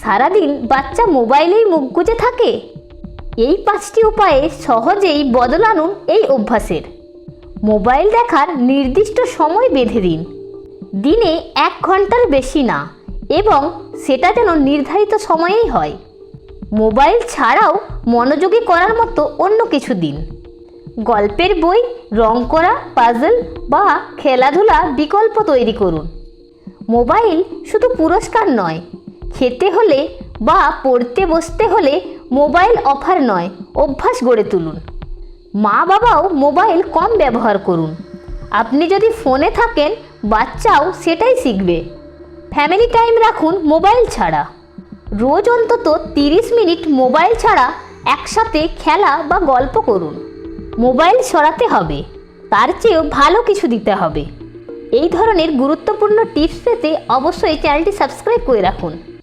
সারাদিন বাচ্চা মোবাইলেই মুখ গুজে থাকে? এই 5টি উপায়ে সহজেই বদল আনুন এই অভ্যাসের। মোবাইল দেখার নির্দিষ্ট সময় বেঁধে দিন, দিনে 1 ঘন্টার বেশি না, এবং সেটা যেন নির্ধারিত সময়েই হয়। মোবাইল ছাড়াও মনোযোগী করার মতো অন্য কিছু দিন। গল্পের বই, রং করা, পাজল বা খেলাধুলা বিকল্প তৈরি করুন। মোবাইল শুধু পুরস্কার নয়, খেতে হলে বা পড়তে বসতে হলে মোবাইল অফার নয়, অভ্যাস গড়ে তুলুন। মা বাবাও মোবাইল কম ব্যবহার করুন। আপনি যদি ফোনে থাকেন, বাচ্চাও সেটাই শিখবে। ফ্যামিলি টাইম রাখুন মোবাইল ছাড়া। রোজ অন্তত 30 মিনিট মোবাইল ছাড়া একসাথে খেলা বা গল্প করুন। মোবাইল সরাতে হবে, তার চেয়েও ভালো কিছু দিতে হবে। এই ধরনের গুরুত্বপূর্ণ টিপস পেতে অবশ্যই চ্যানেলটি সাবস্ক্রাইব করে রাখুন।